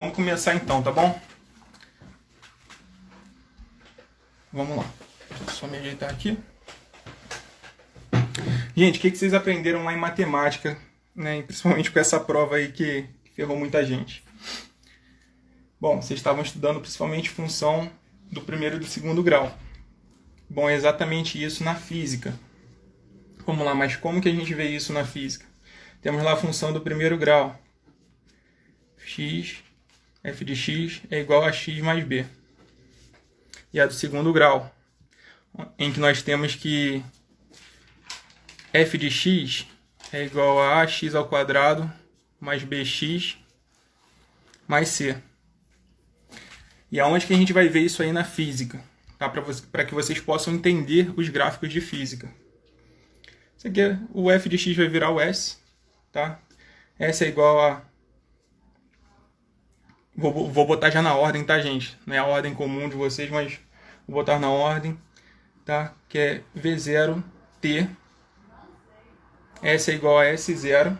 Vamos começar então, tá bom? Vamos lá. Só me ajeitar aqui. Gente, o que vocês aprenderam lá em matemática, né? Principalmente com essa prova aí que ferrou muita gente. Bom, vocês estavam estudando principalmente função do primeiro e do segundo grau. Bom, é exatamente isso na física. Vamos lá, mas como que a gente vê isso na física? Temos lá a função do primeiro grau. F de x é igual a x mais b. E a do segundo grau, em que nós temos que f de x é igual a ax ao quadrado mais bx mais c. E aonde que a gente vai ver isso aí na física? Tá? Para que vocês possam entender os gráficos de física. Isso aqui o f de x vai virar o s. Tá? S é igual a... Vou botar já na ordem, tá, gente? Não é a ordem comum de vocês, mas vou botar na ordem, tá? Que é V0T. S é igual a S0,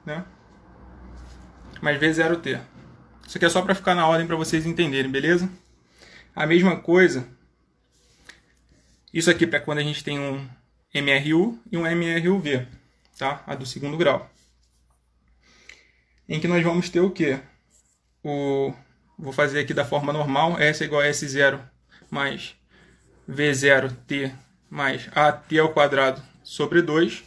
né? Mais V0T. Isso aqui é só para ficar na ordem para vocês entenderem, beleza? A mesma coisa, isso aqui para quando a gente tem um MRU e um MRUV, tá? A do segundo grau. Em que nós vamos ter o quê? Vou fazer aqui da forma normal, S é igual a S0 mais V0T mais AT ao quadrado sobre 2.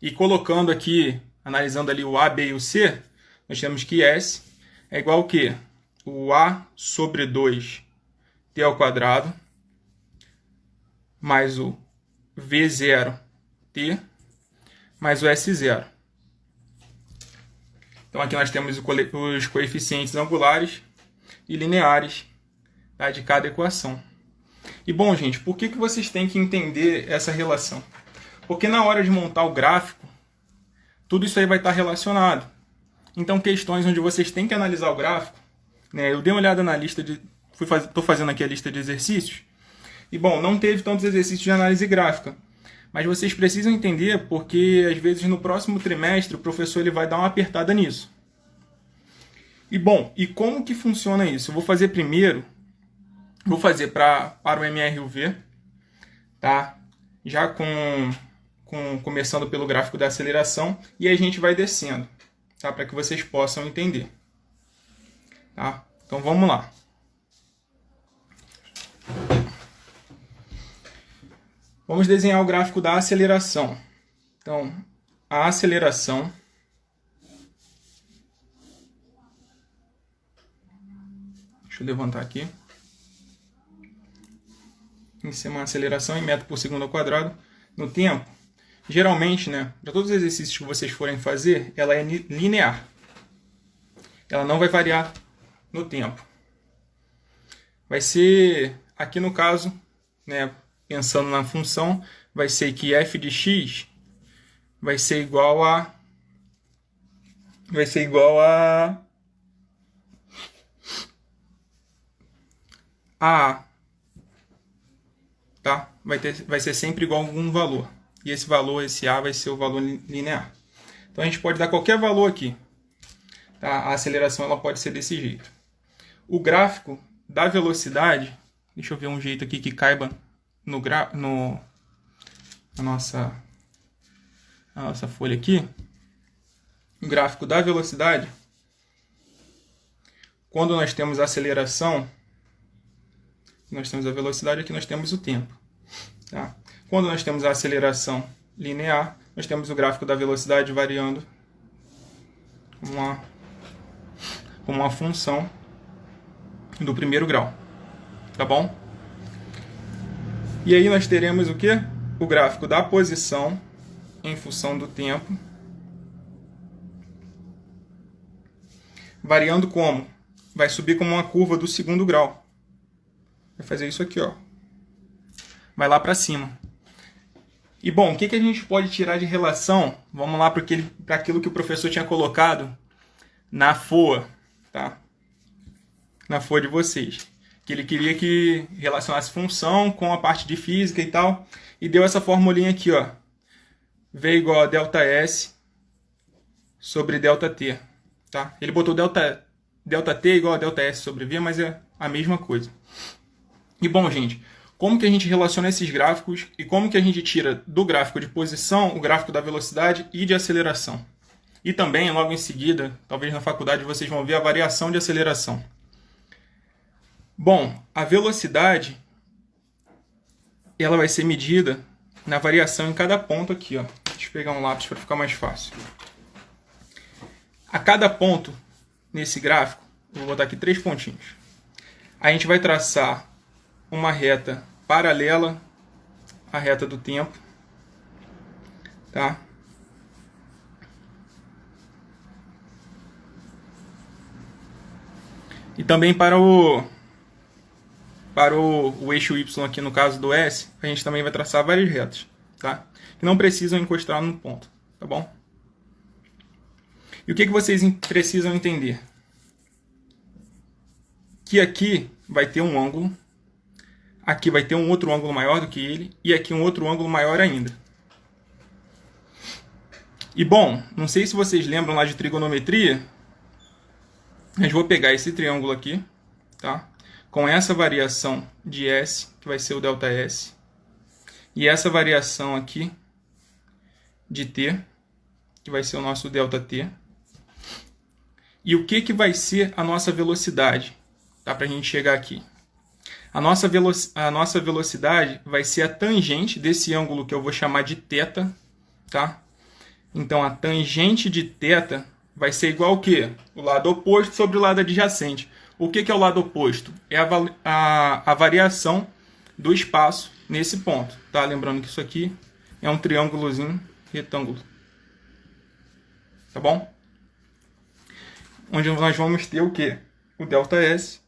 E colocando aqui, analisando ali o A, B e o C, nós temos que S é igual ao quê? O A sobre 2T ao quadrado mais o V0T mais o S0. Então aqui nós temos os coeficientes angulares e lineares, tá, de cada equação. E bom, gente, por que vocês têm que entender essa relação? Porque na hora de montar o gráfico, tudo isso aí vai estar relacionado. Então questões onde vocês têm que analisar o gráfico, né, eu dei uma olhada na lista de... Estou fazendo aqui a lista de exercícios. E bom, não teve tantos exercícios de análise gráfica. Mas vocês precisam entender porque, às vezes, no próximo trimestre, o professor ele vai dar uma apertada nisso. E, bom, e como que funciona isso? Eu vou fazer primeiro, para o MRUV, tá? Já começando pelo gráfico da aceleração, e aí a gente vai descendo, tá? Para que vocês possam entender. Tá? Então, vamos lá. Vamos desenhar o gráfico da aceleração. Então, a aceleração deixa eu levantar aqui. Em cima, uma aceleração em metro por segundo ao quadrado no tempo. Geralmente, né, para todos os exercícios que vocês forem fazer, ela é linear. Ela não vai variar no tempo. Vai ser, aqui no caso, né, pensando na função, vai ser que f de x vai ser igual a A, tá? Vai ser sempre igual a algum valor. E esse valor, esse A, vai ser o valor linear. Então a gente pode dar qualquer valor aqui. Tá? A aceleração ela pode ser desse jeito. O gráfico da velocidade, deixa eu ver um jeito aqui que caiba na nossa folha aqui. O gráfico da velocidade, quando nós temos a aceleração, nós temos a velocidade, aqui nós temos o tempo. Tá? Quando nós temos a aceleração linear, nós temos o gráfico da velocidade variando como uma função do primeiro grau. Tá bom? E aí nós teremos o quê? O gráfico da posição em função do tempo. Variando como? Vai subir como uma curva do segundo grau. Vai fazer isso aqui, ó. Vai lá para cima. E bom, o que a gente pode tirar de relação? Vamos lá para aquilo que o professor tinha colocado na FOA, tá? Na FOA de vocês. Que ele queria que relacionasse função com a parte de física e tal. E deu essa formulinha aqui, ó. V igual a ΔS sobre ΔT. Tá? Ele botou ΔT é igual a ΔS sobre V, mas é a mesma coisa. E bom, gente, como que a gente relaciona esses gráficos e como que a gente tira do gráfico de posição o gráfico da velocidade e de aceleração? E também, logo em seguida, talvez na faculdade vocês vão ver a variação de aceleração. Bom, a velocidade ela vai ser medida na variação em cada ponto aqui, ó. Deixa eu pegar um lápis para ficar mais fácil. A cada ponto nesse gráfico, eu vou botar aqui 3 pontinhos. A gente vai traçar uma reta paralela à reta do tempo, tá? E também para o eixo Y aqui no caso do S, a gente também vai traçar várias retas, tá? Que não precisam encostar no ponto, tá bom? E o que vocês precisam entender? Que aqui vai ter um ângulo, aqui vai ter um outro ângulo maior do que ele, e aqui um outro ângulo maior ainda. E bom, não sei se vocês lembram lá de trigonometria, mas vou pegar esse triângulo aqui, tá? Com essa variação de S, que vai ser o ΔS, e essa variação aqui de T, que vai ser o nosso ΔT. E o que vai ser a nossa velocidade? Tá? Para a gente chegar aqui. A nossa velocidade vai ser a tangente desse ângulo que eu vou chamar de θ, tá? Então, a tangente de θ vai ser igual ao quê? O lado oposto sobre o lado adjacente. O que é o lado oposto? É a variação do espaço nesse ponto, tá? Lembrando que isso aqui é um triângulozinho retângulo. Tá bom? Onde nós vamos ter o quê? O ΔS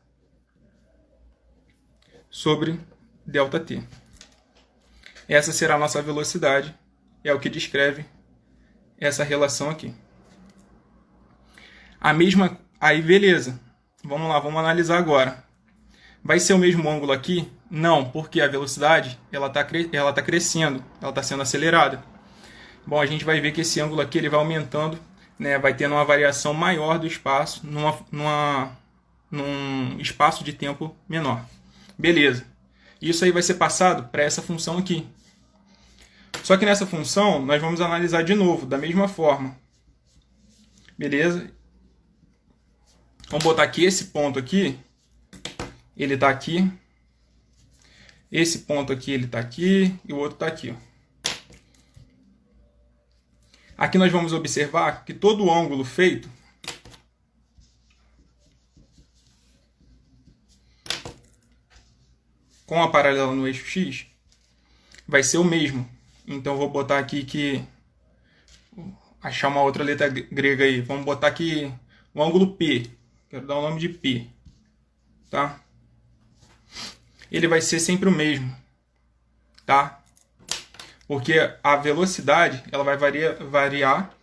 sobre ΔT. Essa será a nossa velocidade, é o que descreve essa relação aqui. Aí beleza, vamos lá, vamos analisar agora. Vai ser o mesmo ângulo aqui? Não, porque a velocidade ela tá crescendo, ela está sendo acelerada. Bom, a gente vai ver que esse ângulo aqui ele vai aumentando, né, vai tendo uma variação maior do espaço num espaço de tempo menor. Beleza. Isso aí vai ser passado para essa função aqui. Só que nessa função nós vamos analisar de novo, da mesma forma. Beleza? Vamos botar aqui esse ponto aqui. Ele está aqui. Esse ponto aqui ele está aqui e o outro está aqui, ó. Aqui nós vamos observar que todo o ângulo feito com a paralela no eixo X vai ser o mesmo. Então vou botar aqui que... achar uma outra letra grega aí. Vamos botar aqui o ângulo P. Quero dar o nome de P. Tá? Ele vai ser sempre o mesmo. Tá? Porque a velocidade ela vai variar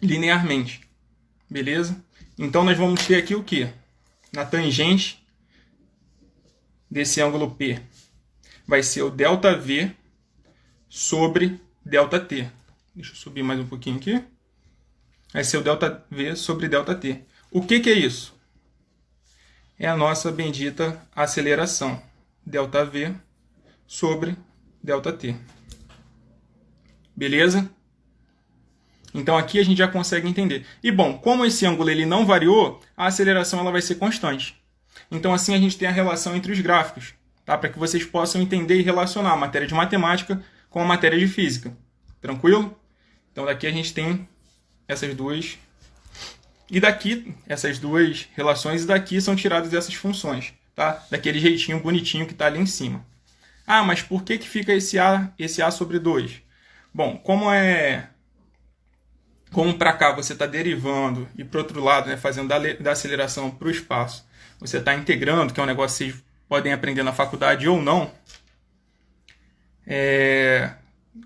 linearmente. Beleza? Então nós vamos ter aqui o quê? Na tangente desse ângulo P vai ser o ΔV sobre ΔT. Deixa eu subir mais um pouquinho aqui. Vai ser o ΔV sobre ΔT. O que é isso? É a nossa bendita aceleração. ΔV sobre ΔT. Beleza? Então aqui a gente já consegue entender. E bom, como esse ângulo ele não variou, a aceleração ela vai ser constante. Então assim a gente tem a relação entre os gráficos, tá? Para que vocês possam entender e relacionar a matéria de matemática com a matéria de física. Tranquilo? Então daqui a gente tem essas duas. E daqui, essas duas relações, e daqui são tiradas essas funções, tá? Daquele jeitinho bonitinho que está ali em cima. Ah, mas por que fica esse A sobre 2? Bom, como para cá você está derivando e para o outro lado, né, fazendo da aceleração para o espaço, você está integrando, que é um negócio que vocês podem aprender na faculdade ou não.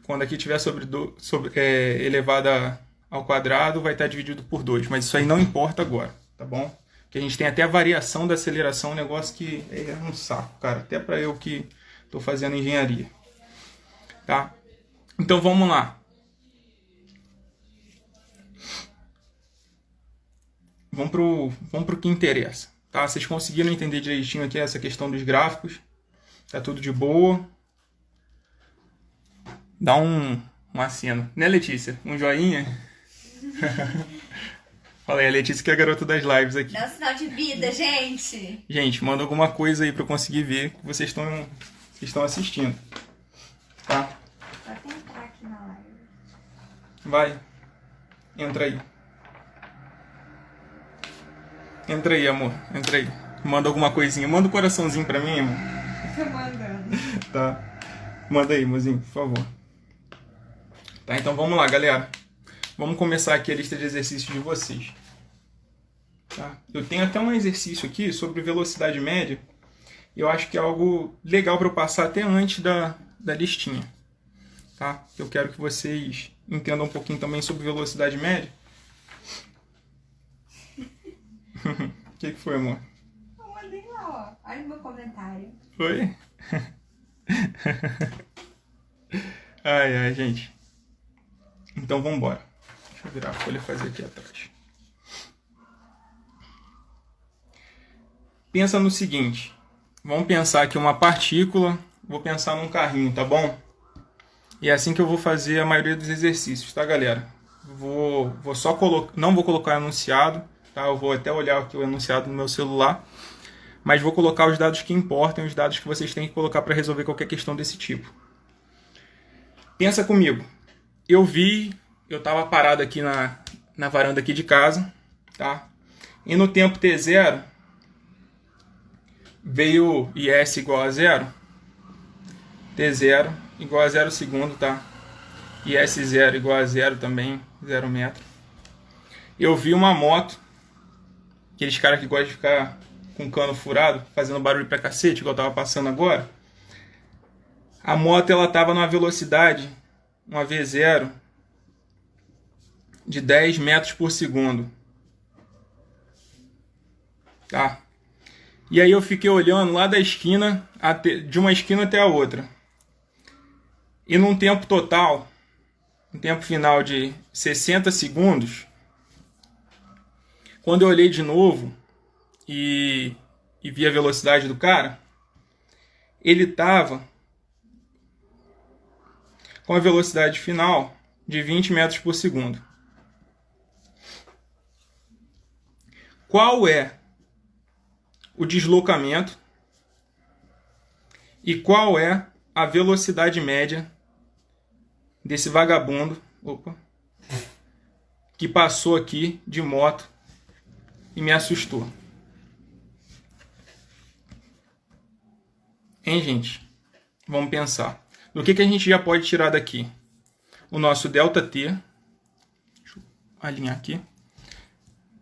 Quando aqui tiver elevada ao quadrado, vai estar dividido por 2. Mas isso aí não importa agora, tá bom? Porque a gente tem até a variação da aceleração, um negócio que é um saco, cara. Até para eu que estou fazendo engenharia. Tá? Então vamos lá. vamos pro que interessa. Tá? Vocês conseguiram entender direitinho aqui essa questão dos gráficos? Tá tudo de boa? Dá um aceno. Né, Letícia? Um joinha? Fala aí, a Letícia que é a garota das lives aqui. Dá um sinal de vida, gente. Gente, manda alguma coisa aí pra eu conseguir ver que vocês estão assistindo. Tá? Pode entrar aqui na live. Vai. Entra aí. Entra aí, amor. Entra aí. Manda alguma coisinha. Manda um coraçãozinho pra mim, amor. Tô mandando. Tá. Manda aí, mozinho, por favor. Tá, então vamos lá, galera. Vamos começar aqui a lista de exercícios de vocês. Tá? Eu tenho até um exercício aqui sobre velocidade média. Eu acho que é algo legal para eu passar até antes da listinha. Tá? Eu quero que vocês entendam um pouquinho também sobre velocidade média. O que foi, amor? Eu mandei lá, ó. Olha o meu comentário. Foi? Ai, gente. Então vamos embora. Deixa eu virar a folha e fazer aqui atrás. Pensa no seguinte. Vamos pensar aqui uma partícula. Vou pensar num carrinho, tá bom? E é assim que eu vou fazer a maioria dos exercícios, tá, galera? Vou só não vou colocar enunciado, tá? Eu vou até olhar aqui o enunciado no meu celular. Mas vou colocar os dados que importam, os dados que vocês têm que colocar para resolver qualquer questão desse tipo. Pensa comigo. Eu estava parado aqui na varanda aqui de casa, tá? E no tempo t0, veio IS igual a 0, t0 igual a 0 segundo, tá? IS0 igual a 0 também, 0 metro. Eu vi uma moto, aqueles caras que gostam de ficar com cano furado, fazendo barulho pra cacete, igual eu tava passando agora. A moto, ela tava numa velocidade, uma V0, de 10 metros por segundo. Tá? E aí eu fiquei olhando lá da esquina, de uma esquina até a outra. E num tempo total, um tempo final de 60 segundos, quando eu olhei de novo e vi a velocidade do cara, ele estava com a velocidade final de 20 metros por segundo. Qual é o deslocamento e qual é a velocidade média desse vagabundo que passou aqui de moto e me assustou? Hein, gente? Vamos pensar. No que a gente já pode tirar daqui? O nosso ΔT. Deixa eu alinhar aqui.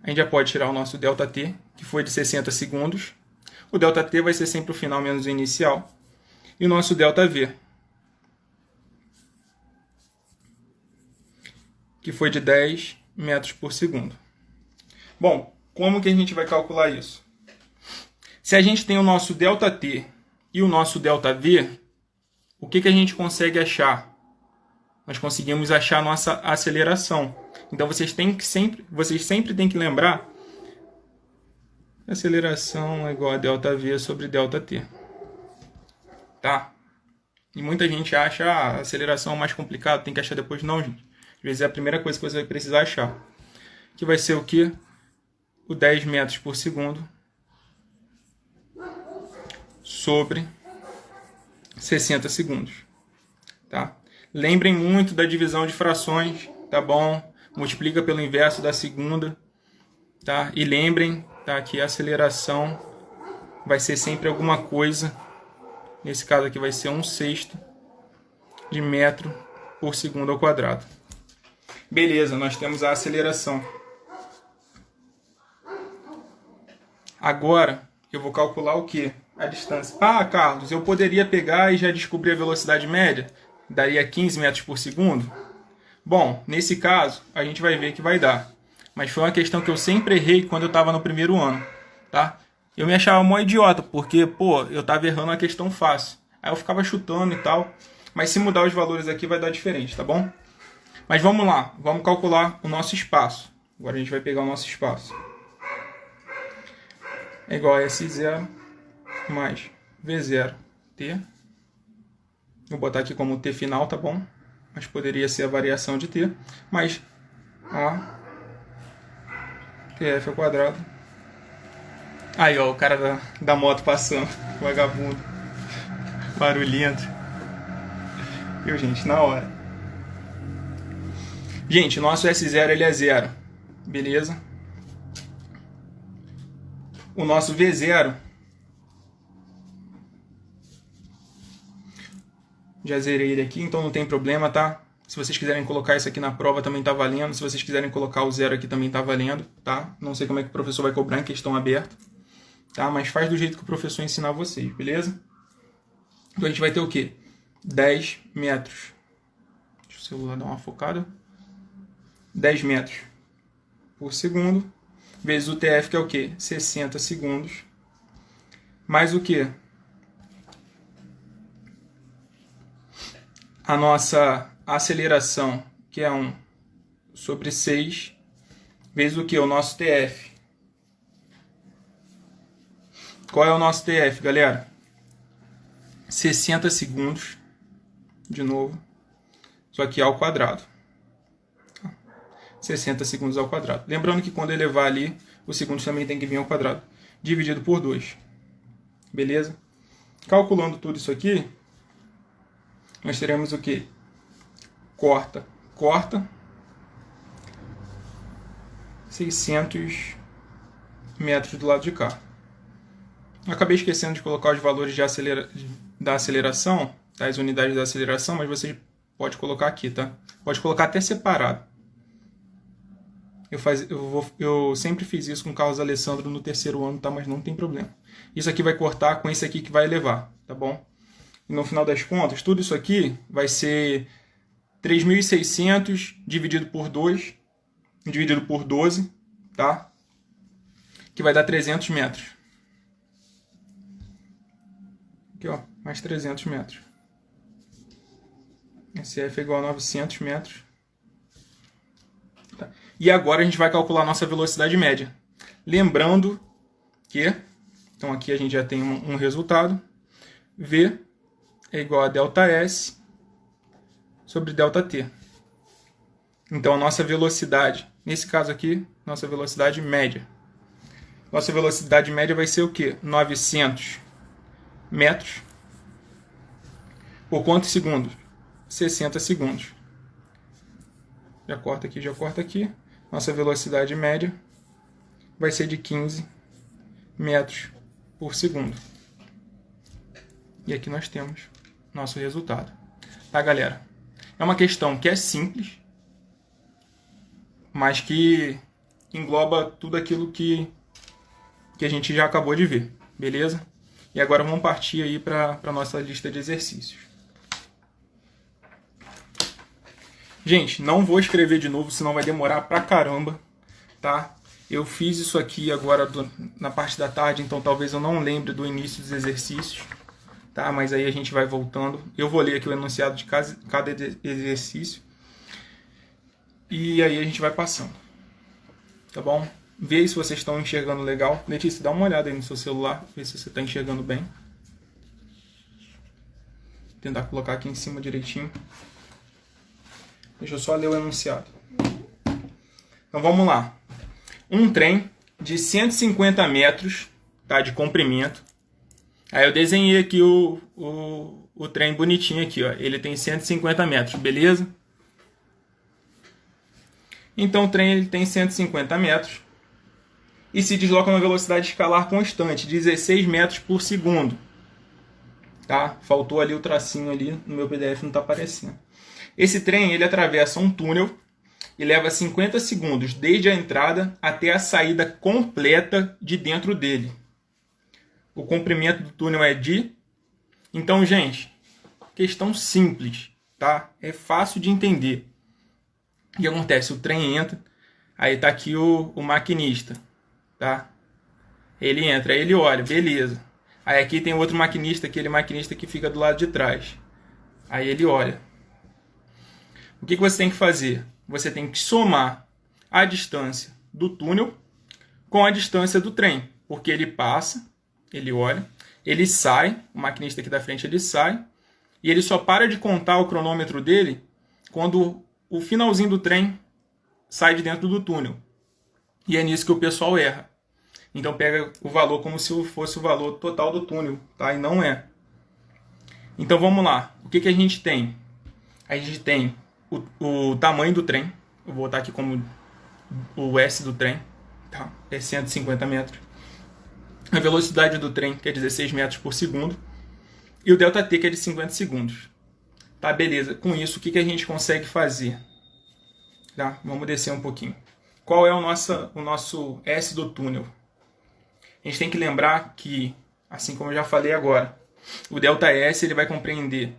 A gente já pode tirar o nosso ΔT, que foi de 60 segundos. O ΔT vai ser sempre o final menos o inicial. E o nosso ΔV, que foi de 10 metros por segundo. Bom, como que a gente vai calcular isso? Se a gente tem o nosso ΔT e o nosso ΔV, o que a gente consegue achar? Nós conseguimos achar a nossa aceleração. Então vocês sempre têm que lembrar que a aceleração é igual a ΔV sobre ΔT. Tá? E muita gente acha a aceleração mais complicada, tem que achar depois. Não, gente. Às vezes é a primeira coisa que você vai precisar achar. Que vai ser o quê? O 10 metros por segundo sobre 60 segundos. Tá? Lembrem muito da divisão de frações, tá bom? Multiplica pelo inverso da segunda, tá? E lembrem, tá, que a aceleração vai ser sempre alguma coisa. Nesse caso aqui vai ser 1/6 de metro por segundo ao quadrado. Beleza, nós temos a aceleração. Agora eu vou calcular o quê? A distância. Ah, Carlos, eu poderia pegar e já descobrir a velocidade média? Daria 15 metros por segundo? Bom, nesse caso, a gente vai ver que vai dar. Mas foi uma questão que eu sempre errei quando eu estava no primeiro ano, tá? Eu me achava mó idiota, porque, eu estava errando uma questão fácil. Aí eu ficava chutando e tal. Mas se mudar os valores aqui vai dar diferente, tá bom? Mas vamos lá, vamos calcular o nosso espaço. Agora a gente vai pegar o nosso espaço. é igual a S0 mais V0 T. Vou botar aqui como T final, tá bom? Mas poderia ser a variação de T. Mas A TF ao quadrado. Aí, ó, o cara da moto passando. Vagabundo. Barulhento. Viu, gente? Na hora. Gente, nosso S0 ele é 0. Beleza? O nosso V0... Já zerei ele aqui, então não tem problema, tá? Se vocês quiserem colocar isso aqui na prova, também tá valendo. Se vocês quiserem colocar o 0 aqui, também tá valendo, tá? Não sei como é que o professor vai cobrar em questão aberta, tá? Mas faz do jeito que o professor ensinar vocês, beleza? Então a gente vai ter o quê? 10 metros. Deixa o celular dar uma focada. 10 metros por segundo. Vezes o TF, que é o quê? 60 segundos. Mais o quê? A nossa aceleração, que é 1 sobre 6, vezes o que? O nosso TF. Qual é o nosso TF, galera? 60 segundos, de novo, só que ao quadrado. 60 segundos ao quadrado. Lembrando que quando elevar ali, os segundos também tem que vir ao quadrado. Dividido por 2. Beleza? Calculando tudo isso aqui, nós teremos o quê? Corta. 600 metros do lado de cá. Acabei esquecendo de colocar os valores da aceleração, tá? As unidades da aceleração, mas você pode colocar aqui, tá? Pode colocar até separado. Eu sempre fiz isso com o Carlos Alessandro no terceiro ano, tá? Mas não tem problema. Isso aqui vai cortar com esse aqui que vai elevar, tá bom? E no final das contas, tudo isso aqui vai ser 3.600 dividido por 2, dividido por 12, tá? Que vai dar 300 metros. Aqui, ó, mais 300 metros. SF é igual a 900 metros. Tá. E agora a gente vai calcular a nossa velocidade média. Lembrando que, então aqui a gente já tem um resultado. V é igual a ΔS sobre ΔT. Então a nossa velocidade, nesse caso aqui, nossa velocidade média. Nossa velocidade média vai ser o quê? 900 metros por quantos segundos? 60 segundos. Já corta aqui, já corta aqui. Nossa velocidade média vai ser de 15 metros por segundo. E aqui nós temos nosso resultado. Tá, galera? É uma questão que é simples, mas que engloba tudo aquilo que a gente já acabou de ver. Beleza? E agora vamos partir aí para a nossa lista de exercícios. Gente, não vou escrever de novo, senão vai demorar pra caramba, tá? Eu fiz isso aqui agora na parte da tarde, então talvez eu não lembre do início dos exercícios, tá? Mas aí a gente vai voltando. Eu vou ler aqui o enunciado de cada exercício e aí a gente vai passando, tá bom? Vê aí se vocês estão enxergando legal. Letícia, dá uma olhada aí no seu celular, vê se você está enxergando bem. Vou tentar colocar aqui em cima direitinho. Deixa eu só ler o enunciado. Então vamos lá. Um trem de 150 metros, tá, de comprimento. Aí eu desenhei aqui o trem bonitinho aqui, ó. Ele tem 150 metros, beleza? Então o trem ele tem 150 metros e se desloca numa velocidade escalar constante, 16 metros por segundo. Tá? Faltou ali o tracinho ali, no meu PDF não está aparecendo. Esse trem ele atravessa um túnel e leva 50 segundos desde a entrada até a saída completa de dentro dele. O comprimento do túnel é de... Então, gente, questão simples, tá? É fácil de entender. O que acontece? O trem entra, aí tá aqui o maquinista, tá? Ele entra, aí ele olha, beleza. Aí aqui tem outro maquinista, aquele maquinista que fica do lado de trás. Aí ele olha. O que você tem que fazer? Você tem que somar a distância do túnel com a distância do trem. porque ele passa, ele olha, ele sai, o maquinista aqui da frente ele sai, e ele só para de contar o cronômetro dele quando o finalzinho do trem sai de dentro do túnel. E é nisso que o pessoal erra. Então pega o valor como se fosse o valor total do túnel, tá? E não é. Então vamos lá. O que a gente tem? A gente tem o tamanho do trem. Eu vou botar aqui como o S do trem. Tá? É 150 metros. A velocidade do trem, que é 16 metros por segundo. E o ΔT, que é de 50 segundos. Tá, beleza. Com isso, o que a gente consegue fazer? Tá? Vamos descer um pouquinho. Qual é o nosso S do túnel? A gente tem que lembrar que, assim como eu já falei agora, o ΔS ele vai compreender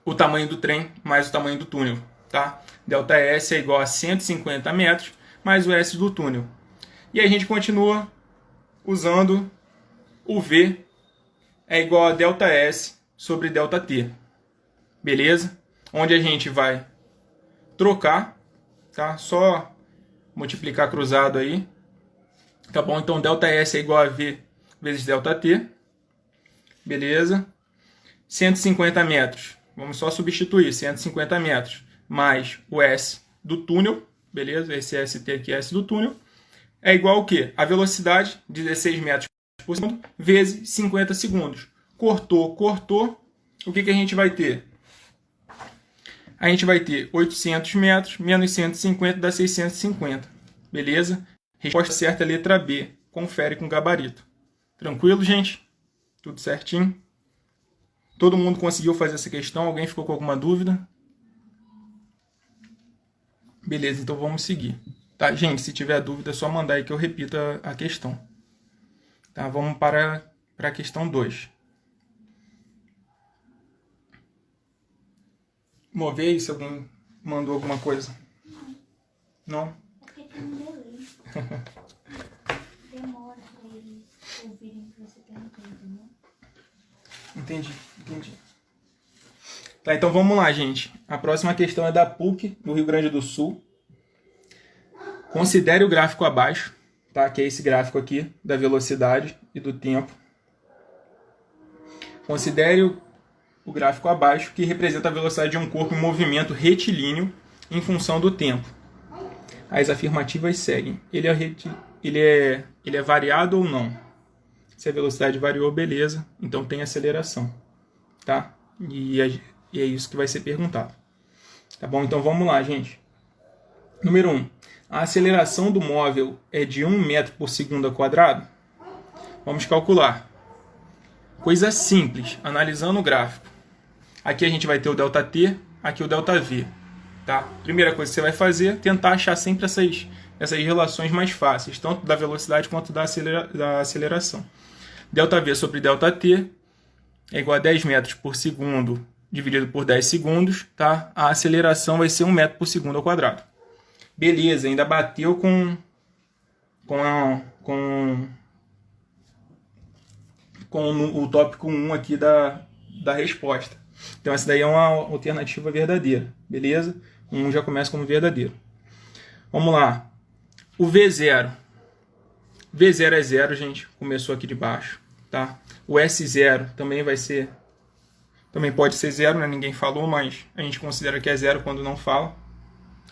o tamanho do trem mais o tamanho do túnel. Tá? ΔS é igual a 150 metros mais o S do túnel. E a gente continua usando o V é igual a ΔS sobre ΔT. Beleza? Onde a gente vai trocar, tá? Só multiplicar cruzado aí. Tá bom? Então, ΔS é igual a V vezes ΔT. Beleza? 150 metros. Vamos só substituir. 150 metros mais o S do túnel. Beleza? Esse ST aqui é S do túnel. É igual ao quê? A velocidade, 16 metros por segundo, vezes 50 segundos. Cortou, cortou. O que a gente vai ter? A gente vai ter 800 metros menos 150 dá 650. Beleza? Resposta certa é a letra B. Confere com gabarito. Tranquilo, gente? Tudo certinho? Todo mundo conseguiu fazer essa questão? Alguém ficou com alguma dúvida? Beleza, então vamos seguir. Tá, gente, se tiver dúvida é só mandar aí que eu repita a questão. Tá, vamos para a questão 2. Mover aí se alguém mandou alguma coisa. Não? Porque tem um delay. Demora pra eles ouvirem o que você perguntou, entendeu? Entendi. Tá, então vamos lá, gente. A próxima questão é da PUC, do Rio Grande do Sul. Considere o gráfico abaixo, tá? Que é esse gráfico aqui, da velocidade e do tempo. Considere o gráfico abaixo, que representa a velocidade de um corpo em movimento retilíneo em função do tempo. As afirmativas seguem. Ele é variado ou não? Se a velocidade variou, beleza. Então tem aceleração. Tá? E é isso que vai ser perguntado. Tá bom? Então vamos lá, gente. Número 1. A aceleração do móvel é de 1 metro por segundo ao quadrado? Vamos calcular. Coisa simples, analisando o gráfico. Aqui a gente vai ter o ΔT, aqui o ΔV. Tá? Primeira coisa que você vai fazer é tentar achar sempre essas relações mais fáceis, tanto da velocidade quanto da aceleração. ΔV sobre ΔT é igual a 10 metros por segundo dividido por 10 segundos. Tá? A aceleração vai ser 1 metro por segundo ao quadrado. Beleza, ainda bateu com o tópico 1 aqui da resposta. Então essa daí é uma alternativa verdadeira. Beleza? 1 já começa como verdadeiro. Vamos lá. O V0. V0 é 0, gente. Começou aqui de baixo. Tá? O S0 também vai ser... Também pode ser 0, né? Ninguém falou, mas a gente considera que é 0 quando não fala.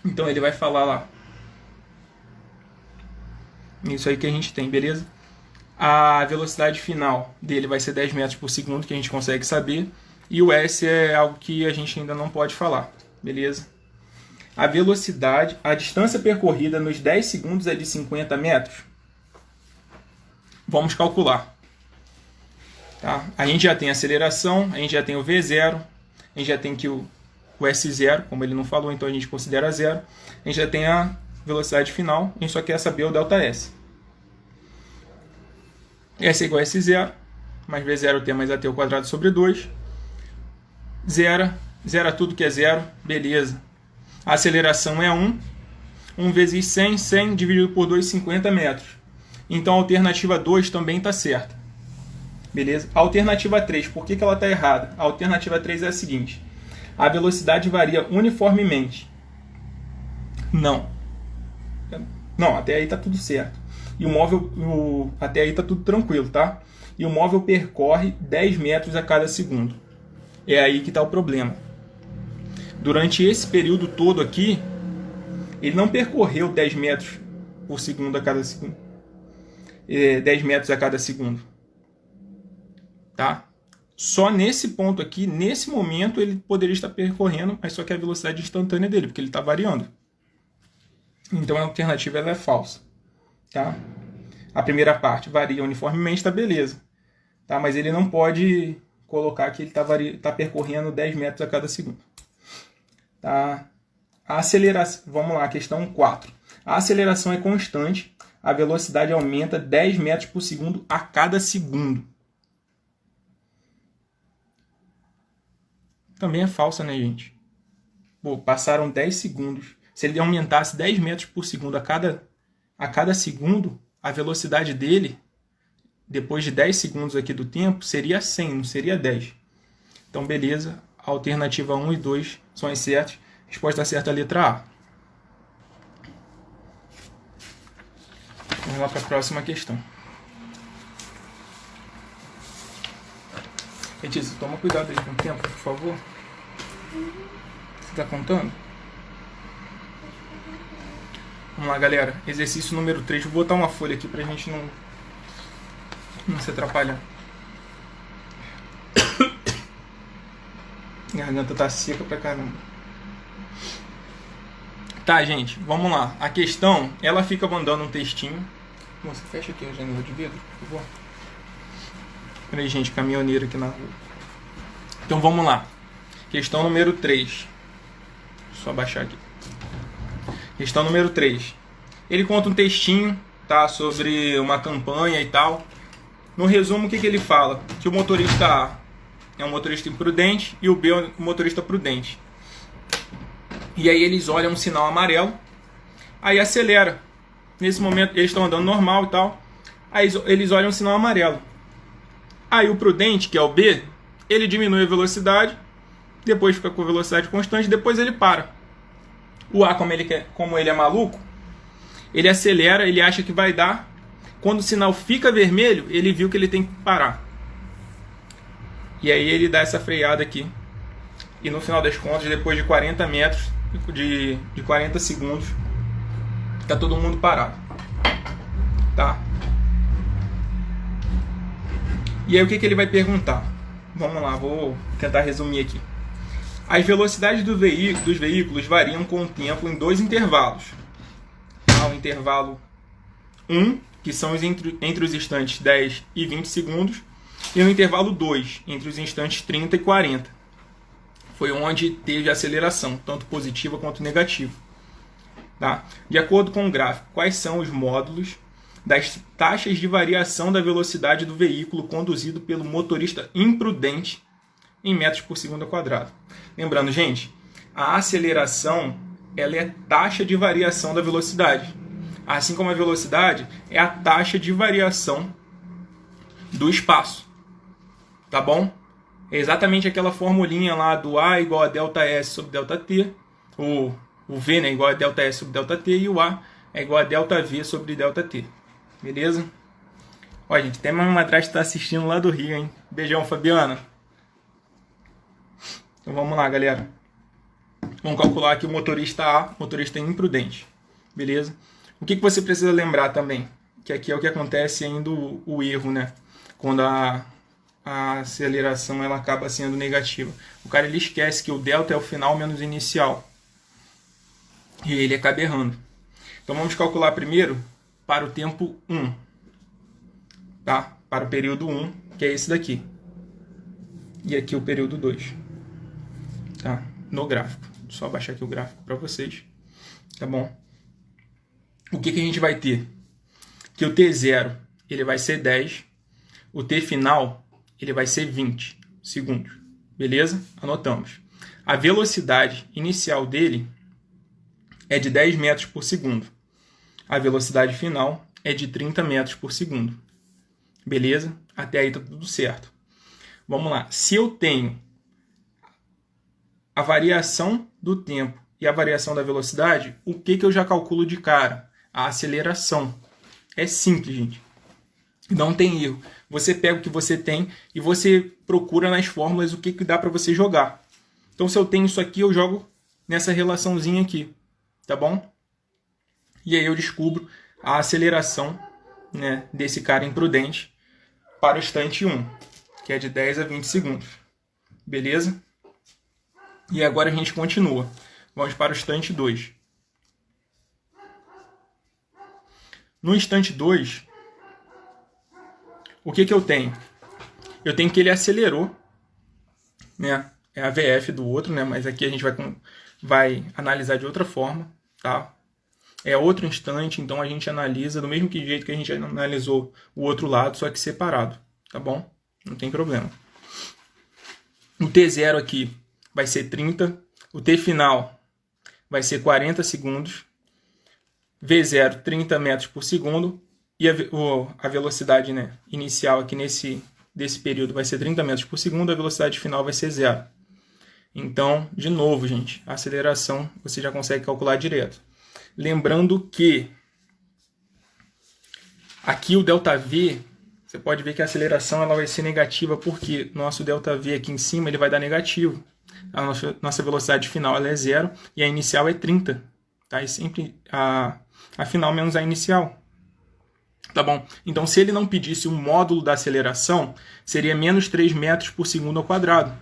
Então ele vai falar lá. Isso aí que a gente tem, beleza? A velocidade final dele vai ser 10 metros por segundo, que a gente consegue saber. E o S é algo que a gente ainda não pode falar, beleza? A velocidade, a distância percorrida nos 10 segundos é de 50 metros. Vamos calcular. Tá? A gente já tem a aceleração, a gente já tem o V0, a gente já tem que o S0, como ele não falou, então a gente considera 0. A gente já tem a velocidade final, a gente só quer saber o ΔS. S é igual a S0, mais V0T mais AT ao quadrado sobre 2. Zera tudo que é 0, beleza. A aceleração é 1. 1 vezes 100, 100 dividido por 2, 50 metros. Então a alternativa 2 também está certa. Beleza? A alternativa 3, por que ela está errada? A alternativa 3 é a seguinte. A velocidade varia uniformemente. Não, até aí está tudo certo. E o móvel, até aí tá tudo tranquilo, tá? E o móvel percorre 10 metros a cada segundo. É aí que está o problema. Durante esse período todo aqui, ele não percorreu 10 metros por segundo a cada segundo. 10 metros a cada segundo. Tá? Só nesse ponto aqui, nesse momento, ele poderia estar percorrendo, mas só que a velocidade instantânea dele, porque ele está variando. Então a alternativa ela é falsa. Tá? A primeira parte varia uniformemente, tá beleza. Tá? Mas ele não pode colocar que ele está percorrendo 10 metros a cada segundo. Tá? A aceleração, vamos lá, questão 4. A aceleração é constante, a velocidade aumenta 10 metros por segundo a cada segundo. Também é falsa, né, gente? Pô, passaram 10 segundos. Se ele aumentasse 10 metros por segundo a cada segundo, a velocidade dele, depois de 10 segundos aqui do tempo, seria 100, não seria 10. Então, beleza. A alternativa 1 e 2 são as certas. Resposta certa, a letra A. Vamos lá para a próxima questão. Letícia, toma cuidado aí com o tempo, por favor. Você está contando? Vamos lá, galera. Exercício número 3. Vou botar uma folha aqui para a gente não se atrapalhar. A garganta tá seca pra caramba. Tá, gente, vamos lá. A questão, ela fica mandando um textinho. Moça, fecha aqui a janela de vidro, por favor. Peraí, gente, caminhoneiro aqui na rua. Então vamos lá. Questão número 3. Deixa eu só baixar aqui. Questão número 3. Ele conta um textinho, tá, sobre uma campanha e tal. No resumo, o que ele fala? Que o motorista A é um motorista imprudente e o B é um motorista prudente. E aí eles olham um sinal amarelo, aí acelera. Nesse momento eles estão andando normal e tal. Aí eles olham um sinal amarelo. Aí o prudente, que é o B, ele diminui a velocidade, depois fica com velocidade constante, depois ele para. O A, como ele é maluco, ele acelera, ele acha que vai dar. Quando o sinal fica vermelho, ele viu que ele tem que parar. E aí ele dá essa freada aqui. E no final das contas, depois de 40 metros, de 40 segundos, tá todo mundo parado. Tá? E aí o que ele vai perguntar? Vamos lá, vou tentar resumir aqui. As velocidades dos veículos variam com o tempo em dois intervalos. Tá? O intervalo 1, que são entre os instantes 10 e 20 segundos, e no intervalo 2, entre os instantes 30 e 40. Foi onde teve a aceleração, tanto positiva quanto negativa. Tá? De acordo com o gráfico, quais são os módulos das taxas de variação da velocidade do veículo conduzido pelo motorista imprudente em metros por segundo ao quadrado? Lembrando, gente, a aceleração ela é taxa de variação da velocidade. Assim como a velocidade é a taxa de variação do espaço. Tá bom? É exatamente aquela formulinha lá do A igual a ΔS sobre ΔT. O V, né, igual a ΔS sobre ΔT. E o A é igual a ΔV sobre ΔT. Beleza? Ó, gente, tem uma madrasta que tá assistindo lá do Rio, hein? Beijão, Fabiana. Então vamos lá, galera. Vamos calcular aqui o motorista A, motorista imprudente. Beleza? O que você precisa lembrar também? Que aqui é o que acontece ainda o erro, né? Quando a aceleração ela acaba sendo negativa. O cara ele esquece que o delta é o final menos o inicial. E ele acaba errando. Então vamos calcular primeiro para o tempo 1. Tá? Para o período 1, que é esse daqui. E aqui o período 2. Tá? No gráfico. Só baixar aqui o gráfico para vocês. Tá bom? O que a gente vai ter? Que o T0 ele vai ser 10. O T final ele vai ser 20 segundos. Beleza? Anotamos. A velocidade inicial dele é de 10 metros por segundo. A velocidade final é de 30 metros por segundo. Beleza? Até aí tá tudo certo. Vamos lá. Se eu tenho a variação do tempo e a variação da velocidade, o que eu já calculo de cara? A aceleração. É simples, gente. Não tem erro. Você pega o que você tem e você procura nas fórmulas o que dá para você jogar. Então, se eu tenho isso aqui, eu jogo nessa relaçãozinha aqui, tá bom? E aí eu descubro a aceleração, né, desse cara imprudente para o instante 1, que é de 10 a 20 segundos. Beleza? E agora a gente continua. Vamos para o instante 2. No instante 2, o que eu tenho? Eu tenho que ele acelerou, né? É a VF do outro, né? Mas aqui a gente vai analisar de outra forma, tá? É outro instante, então a gente analisa do mesmo jeito que a gente analisou o outro lado, só que separado, tá bom? Não tem problema. O T0 aqui vai ser 30, o T final vai ser 40 segundos, V0 30 metros por segundo, e a velocidade, né, inicial aqui desse período vai ser 30 metros por segundo, a velocidade final vai ser 0. Então, de novo, gente, a aceleração você já consegue calcular direto. Lembrando que aqui o ΔV, você pode ver que a aceleração ela vai ser negativa, porque nosso ΔV aqui em cima ele vai dar negativo. A nossa velocidade final ela é 0 e a inicial é 30. Tá? E sempre a final menos a inicial. Tá bom? Então, se ele não pedisse um módulo da aceleração, seria menos 3 metros por segundo ao quadrado.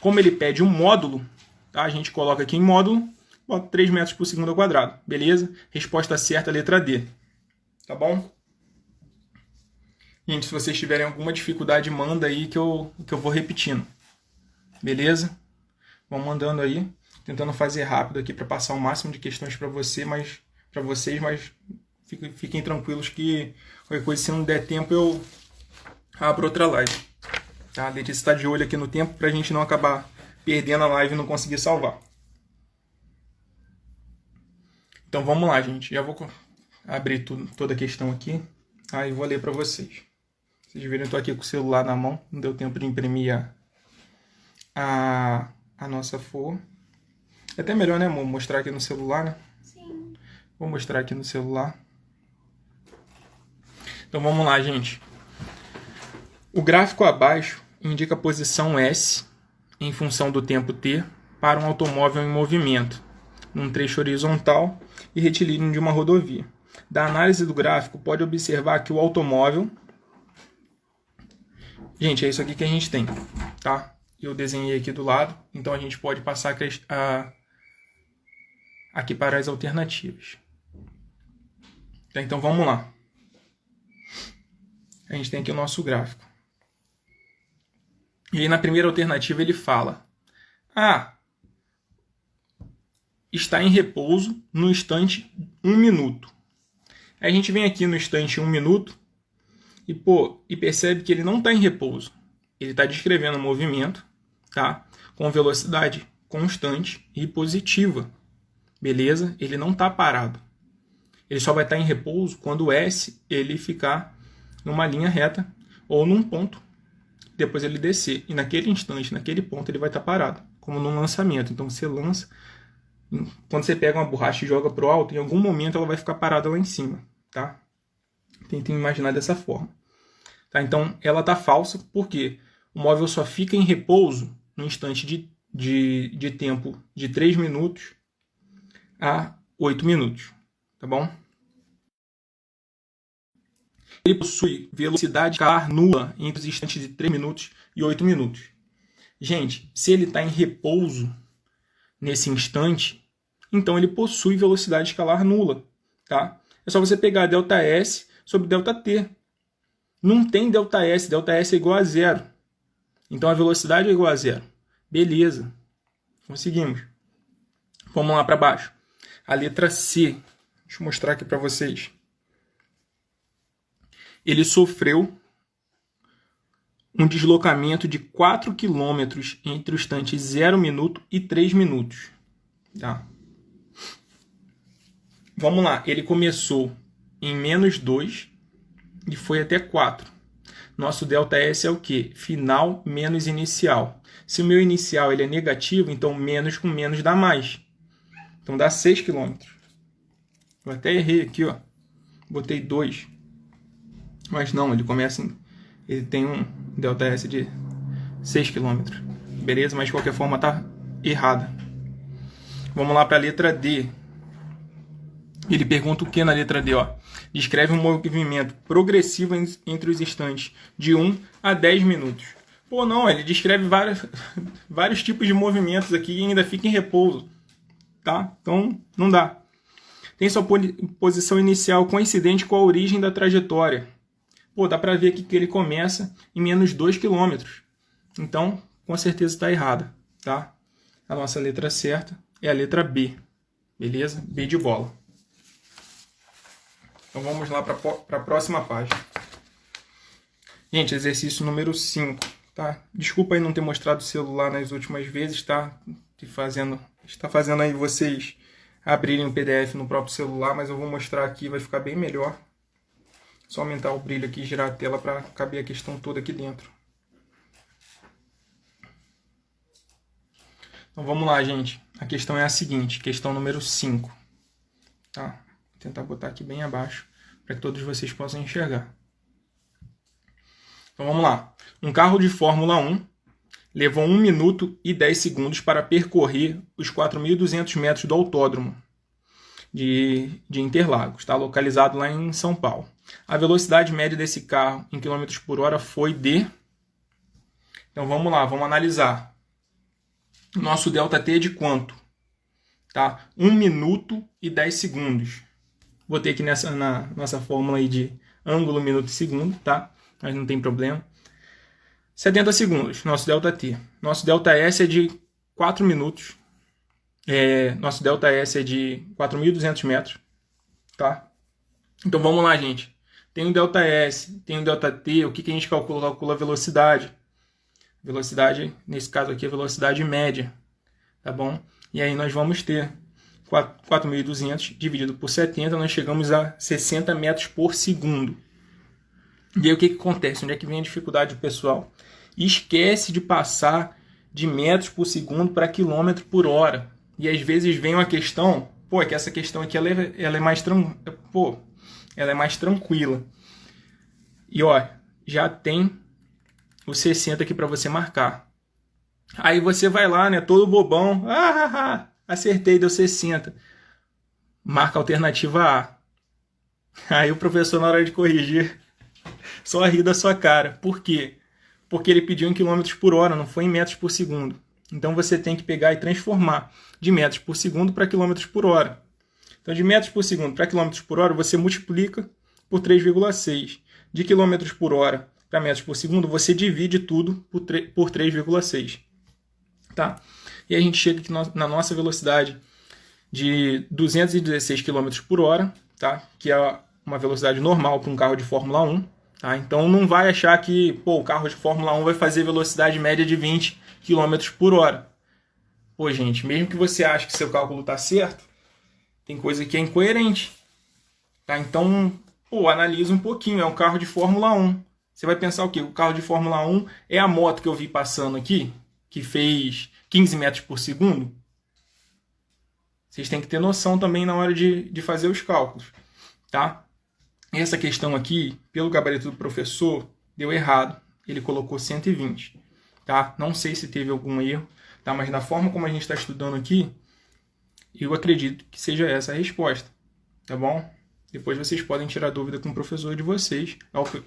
Como ele pede um módulo, tá? A gente coloca aqui em módulo, bota 3 metros por segundo ao quadrado. Beleza? Resposta certa, letra D. Tá bom? Gente, se vocês tiverem alguma dificuldade, manda aí que eu vou repetindo. Beleza? Vão mandando aí. Tentando fazer rápido aqui para passar o máximo de questões para vocês, mas fiquem tranquilos que qualquer coisa, se não der tempo, eu abro outra live. Tá? A Letícia está de olho aqui no tempo para a gente não acabar perdendo a live e não conseguir salvar. Então vamos lá, gente. Já vou abrir toda a questão aqui. Tá? E vou ler para vocês. Vocês viram, eu estou aqui com o celular na mão. Não deu tempo de imprimir a nossa folha. É até melhor, né, amor? Mostrar aqui no celular, né? Sim. Vou mostrar aqui no celular. Então vamos lá, gente. O gráfico abaixo indica a posição S em função do tempo T para um automóvel em movimento, num trecho horizontal e retilíneo de uma rodovia. Da análise do gráfico, pode observar que o automóvel... Gente, é isso aqui que a gente tem, tá? Eu desenhei aqui do lado, então a gente pode passar aqui para as alternativas. Tá, então vamos lá. A gente tem aqui o nosso gráfico. E aí na primeira alternativa ele fala: está em repouso no instante 1 minuto. Aí a gente vem aqui no instante 1 minuto e percebe que ele não está em repouso. Ele está descrevendo o movimento, tá? Com velocidade constante e positiva. Beleza? Ele não está parado. Ele só vai estar em repouso quando o S ele ficar numa linha reta ou num ponto. Depois ele descer. E naquele instante, naquele ponto, ele vai estar parado. Como num lançamento. Então você lança. Quando você pega uma borracha e joga para o alto, em algum momento ela vai ficar parada lá em cima. Tá? Tentem imaginar dessa forma. Tá? Então ela está falsa porque o móvel só fica em repouso no instante de tempo de 3 minutos a 8 minutos. Tá bom? Ele possui velocidade escalar nula entre os instantes de 3 minutos e 8 minutos. Gente, se ele está em repouso nesse instante, então ele possui velocidade escalar nula. Tá? É só você pegar ΔS sobre ΔT. Não tem ΔS, ΔS é igual a 0. Então a velocidade é igual a 0. Beleza. Conseguimos. Vamos lá para baixo. A letra C. Deixa eu mostrar aqui para vocês. Ele sofreu um deslocamento de 4 km entre o instante 0 minuto e 3 minutos. Tá? Vamos lá. Ele começou em menos 2 e foi até 4. Nosso ΔS é o quê? Final menos inicial. Se o meu inicial ele é negativo, então menos com menos dá mais. Então dá 6 km. Eu até errei aqui, ó. Botei 2. Mas não, ele tem um ΔS de 6 km. Beleza? Mas de qualquer forma tá errada. Vamos lá para a letra D. Ele pergunta o que na letra D? Ó? Descreve um movimento progressivo entre os instantes de 1 a 10 minutos. Pô, não, ele descreve vários tipos de movimentos aqui e ainda fica em repouso. Tá? Então, não dá. Tem sua posição inicial coincidente com a origem da trajetória. Pô, dá para ver aqui que ele começa em menos 2 km. Então, com certeza está errada. Tá? A nossa letra certa é a letra B. Beleza? B de bola. Então vamos lá para a próxima página. Gente, exercício número 5. Tá? Desculpa aí não ter mostrado o celular nas últimas vezes, tá? Está fazendo aí vocês abrirem o PDF no próprio celular, mas eu vou mostrar aqui, vai ficar bem melhor. Só aumentar o brilho aqui e girar a tela para caber a questão toda aqui dentro. Então vamos lá, gente. A questão é a seguinte, questão número 5. Tá? Vou tentar botar aqui bem abaixo para que todos vocês possam enxergar. Então vamos lá. Um carro de Fórmula 1 levou 1 minuto e 10 segundos para percorrer os 4.200 metros do autódromo de Interlagos, tá? Localizado lá em São Paulo. A velocidade média desse carro em km por hora foi de... Então vamos lá, vamos analisar. Nosso ΔT é de quanto? Tá? 1 minuto e 10 segundos. Botei aqui na nossa fórmula aí de ângulo, minuto e segundo, tá? Mas não tem problema. 70 segundos, nosso ΔT. Nosso ΔS é de 4 minutos. Nosso ΔS é de 4.200 metros, tá? Então vamos lá, gente. Tem um ΔS, tem um ΔT. O que a gente calcula? Calcula a velocidade. Velocidade, nesse caso aqui, a velocidade média, tá bom? E aí nós vamos ter 4.200 dividido por 70, nós chegamos a 60 metros por segundo. E aí o que acontece? Onde é que vem a dificuldade do pessoal? Esquece de passar de metros por segundo para quilômetro por hora. E às vezes vem uma questão, é que essa questão aqui ela é mais tranquila. E ó, já tem o 60 aqui para você marcar. Aí você vai lá, né, todo bobão, acertei, deu 60. Marca a alternativa A. Aí o professor, na hora de corrigir, só ri da sua cara. Por quê? Porque ele pediu em km por hora, não foi em metros por segundo. Então você tem que pegar e transformar de metros por segundo para km por hora. Então de metros por segundo para km por hora você multiplica por 3,6. De km por hora para metros por segundo você divide tudo por 3,6. Tá? E a gente chega aqui na nossa velocidade de 216 km por hora, tá? Que é uma velocidade normal para um carro de Fórmula 1. Tá? Então não vai achar que o carro de Fórmula 1 vai fazer velocidade média de 20 km por hora. Pô, gente, mesmo que você ache que seu cálculo está certo, tem coisa que é incoerente. Tá? Então, analisa um pouquinho. É um carro de Fórmula 1. Você vai pensar o quê? O carro de Fórmula 1 é a moto que eu vi passando aqui, que fez 15 metros por segundo? Vocês têm que ter noção também na hora de fazer os cálculos. Tá? Essa questão aqui, pelo gabarito do professor, deu errado. Ele colocou 120. Tá? Não sei se teve algum erro, tá? Mas da forma como a gente está estudando aqui, eu acredito que seja essa a resposta. Tá bom? Depois vocês podem tirar dúvida com o professor de vocês,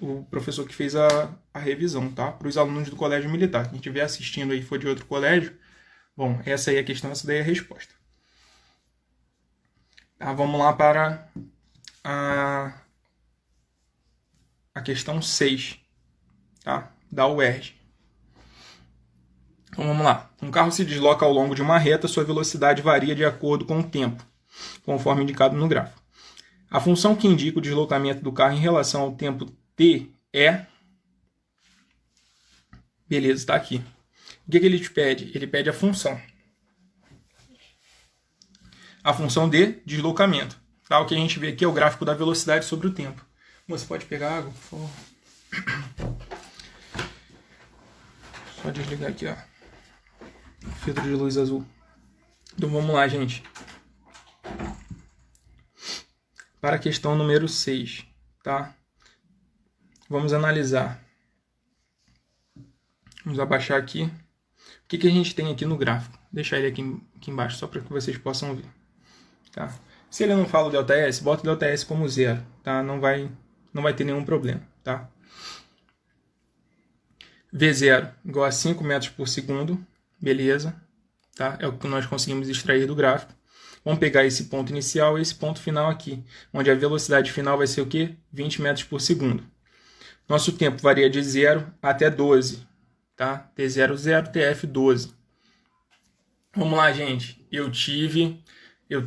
o professor que fez a revisão, tá? Para os alunos do colégio militar. Quem estiver assistindo aí e for de outro colégio, bom, essa aí é a questão, essa daí é a resposta. Tá? Vamos lá para a questão 6, tá? Da UERJ. Então vamos lá. Um carro se desloca ao longo de uma reta, sua velocidade varia de acordo com o tempo, conforme indicado no gráfico. A função que indica o deslocamento do carro em relação ao tempo t é... Beleza, está aqui. O que ele te pede? Ele pede a função. A função de deslocamento. Tá? O que a gente vê aqui é o gráfico da velocidade sobre o tempo. Você pode pegar água, por favor? Só desligar aqui, ó. Filtro de luz azul. Então vamos lá, gente. Para a questão número 6, tá? vamos analisar. Vamos abaixar aqui. O que a gente tem aqui no gráfico? Vou deixar ele aqui embaixo, só para que vocês possam ver. Tá? Se ele não fala o ΔS, bota o ΔS como 0. Tá? Não vai ter nenhum problema. Tá? V0 igual a 5 metros por segundo. Beleza. Tá? É o que nós conseguimos extrair do gráfico. Vamos pegar esse ponto inicial e esse ponto final aqui, onde a velocidade final vai ser o quê? 20 metros por segundo. Nosso tempo varia de 0 até 12. Tá? T0, 0, TF, 12. Vamos lá, gente. Eu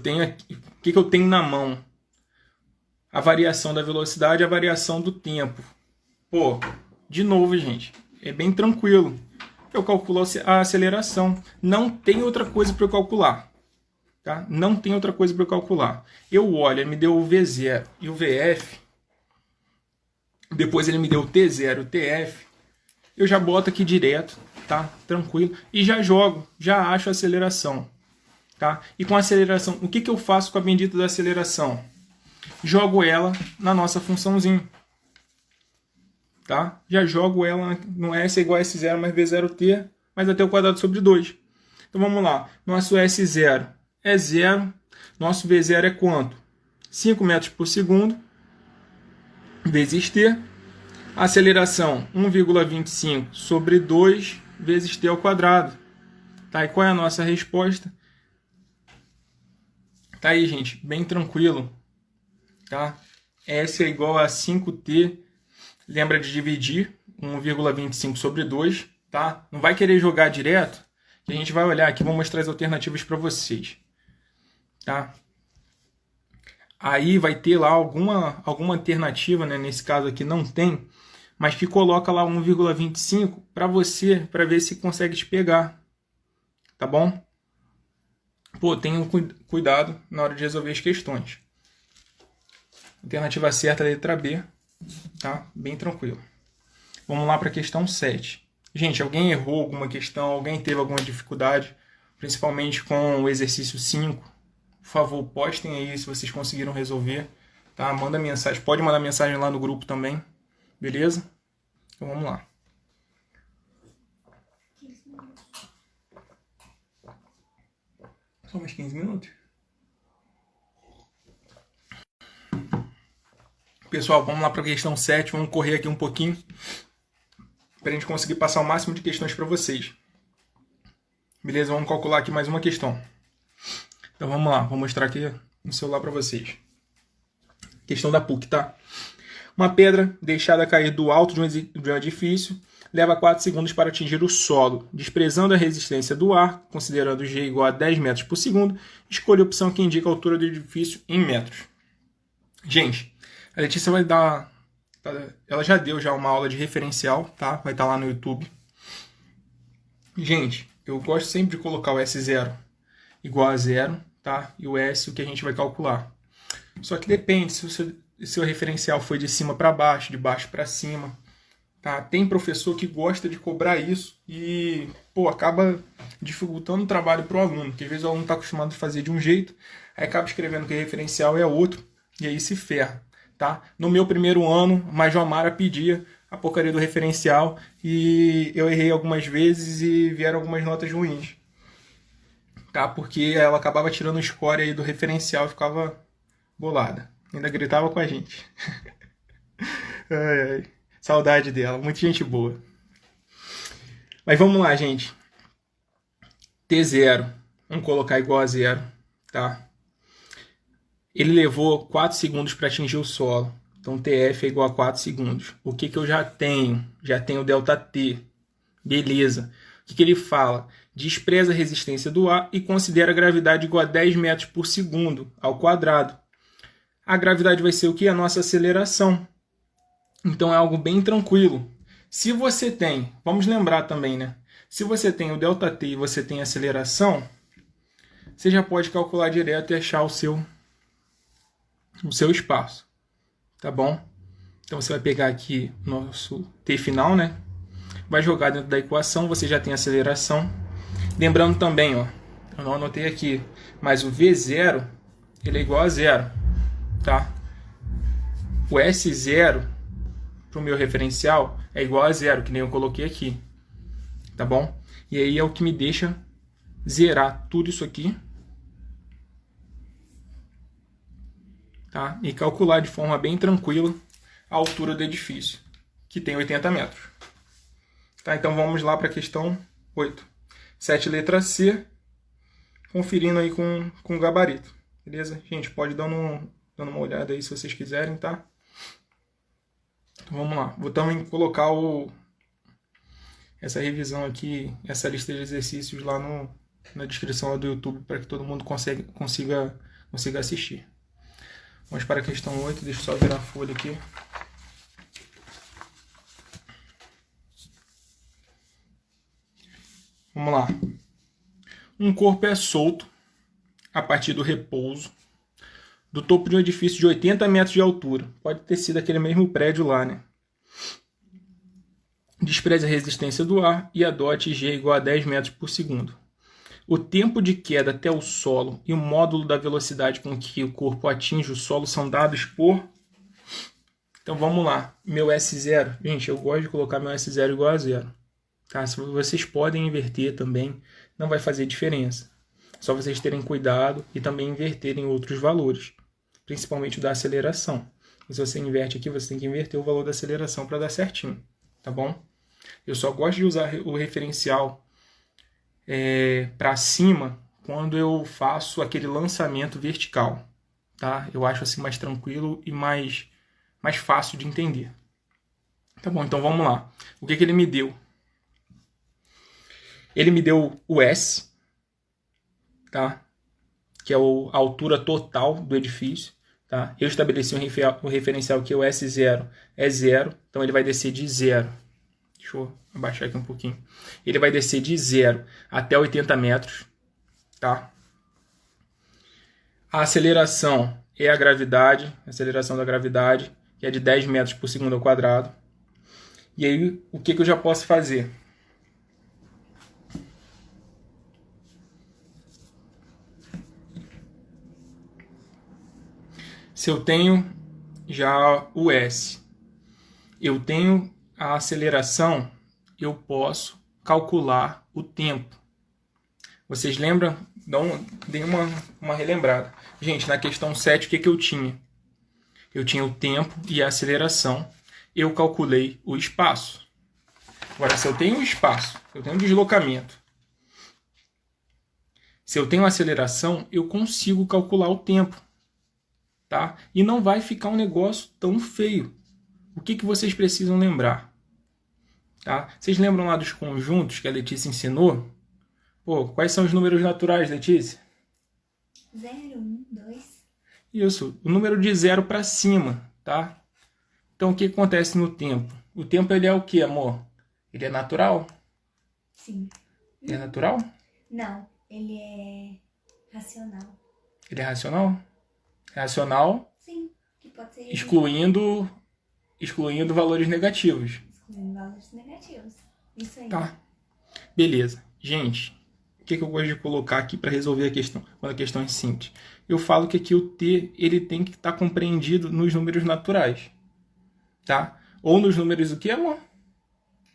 tenho aqui, o que eu tenho na mão? A variação da velocidade e a variação do tempo. Pô, de novo, gente. É bem tranquilo. Eu calculo a aceleração. Não tem outra coisa para eu calcular. Tá? Não tem outra coisa para eu calcular. Eu olho, ele me deu o V0 e o VF. Depois ele me deu o T0 e o TF. Eu já boto aqui direto, tá? Tranquilo. E já jogo, já acho a aceleração. Tá? E com a aceleração, o que eu faço com a bendita da aceleração? Jogo ela na nossa funçãozinha. Tá? Já jogo ela no S é igual a S0 mais V0T, mais até o quadrado sobre 2. Então vamos lá. Nosso S0 é 0. Nosso V0 é quanto? 5 metros por segundo. Vezes T. A aceleração 1,25 sobre 2 vezes T ao quadrado. Tá? E qual é a nossa resposta? Tá aí, gente. Bem tranquilo. Tá? S é igual a 5T. Lembra de dividir 1,25 sobre 2. Tá? Não vai querer jogar direto. Que a gente vai olhar aqui. Vou mostrar as alternativas para vocês. Tá? Aí vai ter lá alguma alternativa, né? Nesse caso aqui não tem. Mas que coloca lá 1,25 para você, para ver se consegue te pegar. Tá bom? Pô, tenham cuidado na hora de resolver as questões. Alternativa certa, letra B. Tá? Bem tranquilo. Vamos lá para a questão 7. Gente, alguém errou alguma questão? Alguém teve alguma dificuldade? Principalmente com o exercício 5? Por favor, postem aí se vocês conseguiram resolver. Tá? Manda mensagem. Pode mandar mensagem lá no grupo também. Beleza? Então vamos lá. 15 minutos. Só mais 15 minutos? Pessoal, vamos lá para a questão 7. Vamos correr aqui um pouquinho para a gente conseguir passar o máximo de questões para vocês. Beleza? Vamos calcular aqui mais uma questão. Então vamos lá. Vou mostrar aqui no celular para vocês. Questão da PUC, tá? Uma pedra deixada cair do alto de um edifício leva 4 segundos para atingir o solo. Desprezando a resistência do ar, considerando G igual a 10 metros por segundo, escolha a opção que indica a altura do edifício em metros. Gente, a Letícia vai dar... Ela já deu uma aula de referencial, tá? Vai estar lá no YouTube. Gente, eu gosto sempre de colocar o S0 igual a 0, tá? E o S, o que a gente vai calcular. Só que depende se o seu referencial foi de cima para baixo, de baixo para cima. Tá? Tem professor que gosta de cobrar isso e acaba dificultando o trabalho para o aluno, porque às vezes o aluno está acostumado a fazer de um jeito, aí acaba escrevendo que o referencial é outro, e aí se ferra. Tá? No meu primeiro ano, a Majomara pedia a porcaria do referencial e eu errei algumas vezes e vieram algumas notas ruins. Tá? Porque ela acabava tirando o score aí do referencial e ficava bolada. Ainda gritava com a gente. Ai, ai. Saudade dela, muita gente boa. Mas vamos lá, gente. T0, vamos colocar igual a 0, tá? Ele levou 4 segundos para atingir o solo. Então TF é igual a 4 segundos. O que eu já tenho? Já tenho ΔT. Beleza. O que ele fala? Despreza a resistência do ar e considera a gravidade igual a 10 metros por segundo ao quadrado. A gravidade vai ser o que? A nossa aceleração. Então é algo bem tranquilo. Se você tem, vamos lembrar também, né? Se você tem o ΔT e você tem a aceleração, você já pode calcular direto e achar o seu espaço. Tá bom? Então você vai pegar aqui o nosso T final, né? Vai jogar dentro da equação, você já tem a aceleração. Lembrando também, ó, eu não anotei aqui, mas o V0 ele é igual a 0. Tá? O S0 para o meu referencial é igual a zero, que nem eu coloquei aqui. Tá bom? E aí é o que me deixa zerar tudo isso aqui. Tá? E calcular de forma bem tranquila a altura do edifício, que tem 80 metros. Tá? Então vamos lá para a questão 8. 7, letra C, conferindo aí com o gabarito. Beleza? Gente, pode dar dando uma olhada aí se vocês quiserem, tá? Então vamos lá. Vou também colocar essa revisão aqui, essa lista de exercícios lá na descrição lá do YouTube para que todo mundo consiga assistir. Vamos para a questão 8, deixa eu só virar a folha aqui. Vamos lá. Um corpo é solto a partir do repouso do topo de um edifício de 80 metros de altura. Pode ter sido aquele mesmo prédio lá, né? Despreze a resistência do ar e adote G igual a 10 metros por segundo. O tempo de queda até o solo e o módulo da velocidade com que o corpo atinge o solo são dados por... Então vamos lá. Meu S0. Gente, eu gosto de colocar meu S0 igual a zero. Tá? Se vocês podem inverter também, não vai fazer diferença. Só vocês terem cuidado e também inverterem outros valores. Principalmente o da aceleração. Se você inverte aqui, você tem que inverter o valor da aceleração para dar certinho. Tá bom? Eu só gosto de usar o referencial para cima quando eu faço aquele lançamento vertical, tá? Eu acho assim mais tranquilo e mais fácil de entender. Tá bom, então vamos lá. O que ele me deu? Ele me deu o S, tá? Que é a altura total do edifício, tá? Eu estabeleci um referencial que o S0 é 0, então ele vai descer de 0. Deixa eu abaixar aqui um pouquinho. Ele vai descer de 0 até 80 metros. Tá? A aceleração é a gravidade, a aceleração da gravidade, que é de 10 metros por segundo ao quadrado. E aí, o que eu já posso fazer? Se eu tenho já o S, eu tenho a aceleração, eu posso calcular o tempo. Vocês lembram? Dei uma relembrada. Gente, na questão 7, o que eu tinha? Eu tinha o tempo e a aceleração. Eu calculei o espaço. Agora, se eu tenho o espaço, eu tenho um deslocamento. Se eu tenho aceleração, eu consigo calcular o tempo. Tá? E não vai ficar um negócio tão feio. O que vocês precisam lembrar? Tá? Vocês lembram lá dos conjuntos que a Letícia ensinou? Pô, quais são os números naturais, Letícia? 0, 1, 2. Isso, o número de 0 para cima, tá? Então, o que acontece no tempo? O tempo, ele é o quê, amor? Ele é natural? Sim. Ele é natural? Não, ele é racional. Ele é racional? É racional? Sim, que pode ser... Excluindo valores negativos. Excluindo valores negativos. Isso aí. Tá. Beleza. Gente, o que eu gosto de colocar aqui para resolver a questão, quando a questão é simples? Eu falo que aqui o T, ele tem que estar compreendido nos números naturais. Tá? Ou nos números o que, amor?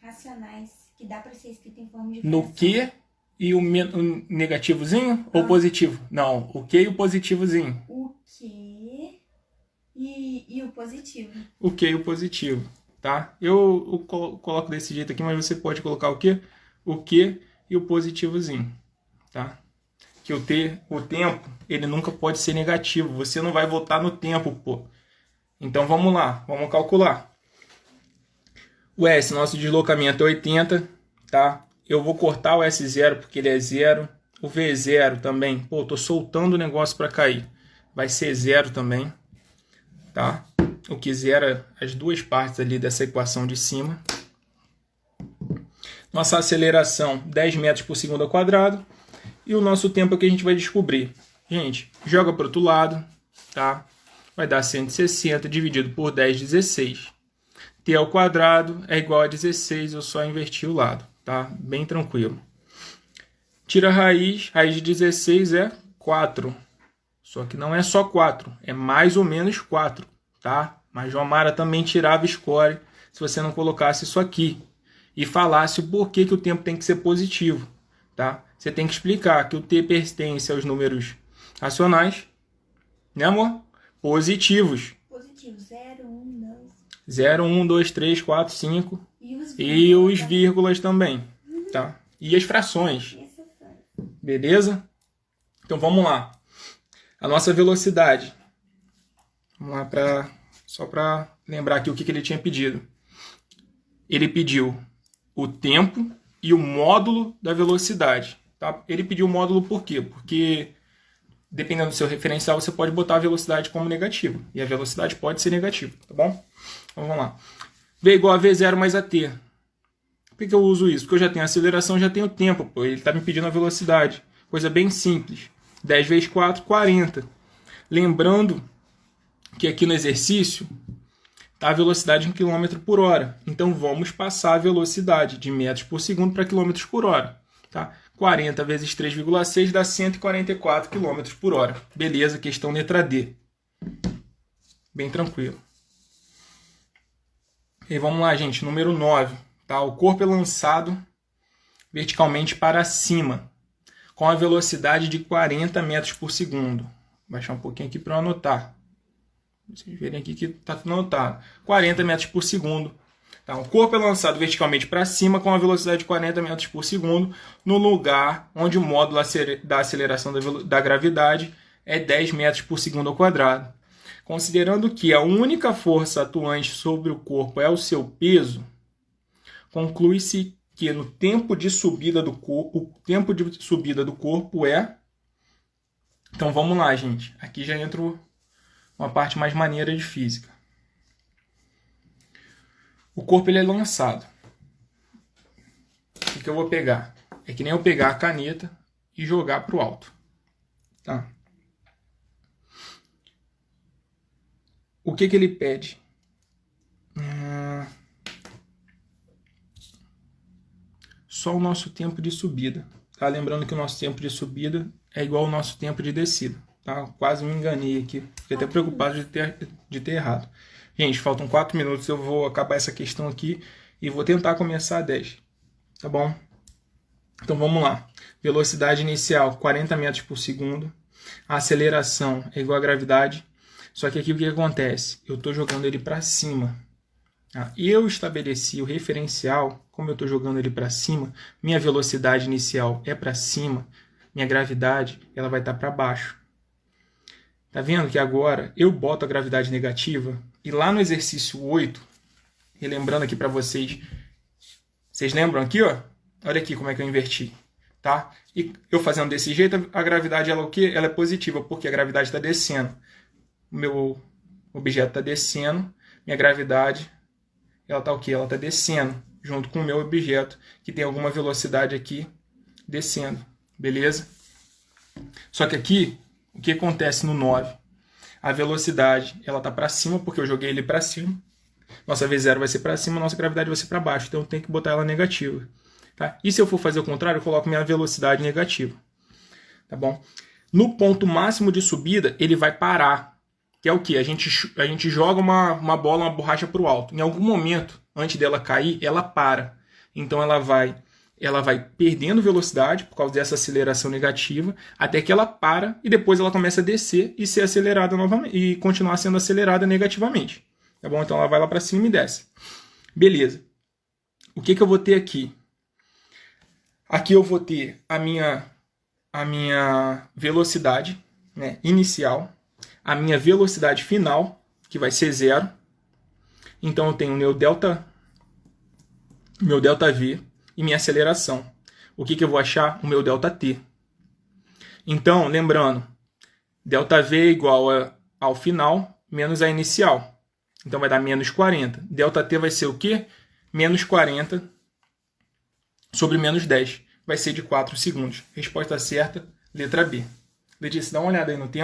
Racionais, que dá para ser escrito em forma de No fração. que e o negativozinho ou positivo? Não, o que e o positivozinho. O que e o positivo. O que e o positivo, tá? Eu coloco desse jeito aqui, mas você pode colocar o que e o positivozinho, tá? Que o tempo, ele nunca pode ser negativo. Você não vai voltar no tempo, pô. Então vamos lá, vamos calcular. O S, nosso deslocamento é 80, tá? Eu vou cortar o S0 porque ele é 0. O V0 também, pô, tô soltando o negócio para cair. Vai ser 0 também, tá? O que zera as duas partes ali dessa equação de cima. Nossa aceleração, 10 metros por segundo ao quadrado. E o nosso tempo é que a gente vai descobrir. Gente, joga para o outro lado, tá? Vai dar 160 dividido por 10, 16. T ao quadrado é igual a 16, eu só inverti o lado, tá? Bem tranquilo. Tira a raiz de 16 é 4. Só que não é só 4, é mais ou menos 4, tá? Mas Joamara também tirava score se você não colocasse isso aqui e falasse o porquê que o tempo tem que ser positivo, tá? Você tem que explicar que o t pertence aos números racionais, né, amor? Positivos. Positivo. 0, 1, 2. 0, 1, 2, 3, 4, 5. E os vírgulas também, tá? E as frações. Beleza? Então vamos lá. A nossa velocidade. Vamos lá só para lembrar aqui o que ele tinha pedido. Ele pediu o tempo e o módulo da velocidade. Tá? Ele pediu o módulo por quê? Porque dependendo do seu referencial, você pode botar a velocidade como negativa. E a velocidade pode ser negativa, tá bom? Então vamos lá. V igual a V0 mais AT. Por que eu uso isso? Porque eu já tenho a aceleração, já tenho o tempo. Pô. Ele está me pedindo a velocidade. Coisa bem simples. 10 vezes 4, 40. Lembrando que aqui no exercício está a velocidade em km por hora. Então vamos passar a velocidade de metros por segundo para quilômetros por hora. Tá? 40 vezes 3,6 dá 144 km por hora. Beleza, questão letra D. Bem tranquilo. E vamos lá, gente. Número 9. Tá? O corpo é lançado verticalmente para cima, com a velocidade de 40 metros por segundo. Vou baixar um pouquinho aqui para eu anotar. Vocês verem aqui que está tudo anotado. 40 metros por segundo. Tá? O corpo é lançado verticalmente para cima com a velocidade de 40 metros por segundo no lugar onde o módulo da aceleração da gravidade é 10 metros por segundo ao quadrado. Considerando que a única força atuante sobre o corpo é o seu peso, conclui-se que no tempo de subida do corpo, o tempo de subida do corpo é... Então vamos lá, gente. Aqui já entra uma parte mais maneira de física. O corpo ele é lançado. O que eu vou pegar? É que nem eu pegar a caneta e jogar para o alto. Tá? O que ele pede? Só o nosso tempo de subida. Tá? Lembrando que o nosso tempo de subida é igual ao nosso tempo de descida. Tá? Quase me enganei aqui. Fiquei até preocupado de ter errado. Gente, faltam 4 minutos. Eu vou acabar essa questão aqui e vou tentar começar a 10. Tá bom? Então vamos lá. Velocidade inicial, 40 metros por segundo. A aceleração é igual à gravidade. Só que aqui o que acontece? Eu estou jogando ele para cima. Eu estabeleci o referencial, como eu estou jogando ele para cima, minha velocidade inicial é para cima, minha gravidade ela vai estar para baixo. Tá vendo que agora eu boto a gravidade negativa e lá no exercício 8, relembrando aqui para vocês, vocês lembram aqui, ó? Olha aqui como é que eu inverti, tá? E eu fazendo desse jeito, a gravidade ela é o quê? Ela é positiva, porque a gravidade está descendo. O meu objeto está descendo, minha gravidade ela está o quê? Ela está descendo, junto com o meu objeto, que tem alguma velocidade aqui descendo, beleza? Só que aqui, o que acontece no 9? A velocidade ela está para cima, porque eu joguei ele para cima. Nossa V0 vai ser para cima, nossa gravidade vai ser para baixo, então eu tenho que botar ela negativa. Tá? E se eu for fazer o contrário, eu coloco minha velocidade negativa. Tá bom? No ponto máximo de subida, ele vai parar. Que é o que? A gente joga uma bola, uma borracha para o alto. Em algum momento, antes dela cair, ela para. Então ela vai perdendo velocidade por causa dessa aceleração negativa, até que ela para e depois ela começa a descer e ser acelerada novamente e continuar sendo acelerada negativamente. Tá bom? Então ela vai lá para cima e desce. Beleza. O que eu vou ter aqui? Aqui eu vou ter a minha velocidade, né, inicial, a minha velocidade final, que vai ser 0. Então eu tenho o meu ΔV e minha aceleração. O que eu vou achar? O meu ΔT. Então, lembrando, ΔV é igual ao final menos a inicial. Então vai dar menos 40. ΔT vai ser o quê? Menos 40 sobre menos 10. Vai ser de 4 segundos. Resposta certa, letra B. Letícia, dá uma olhada aí no tempo.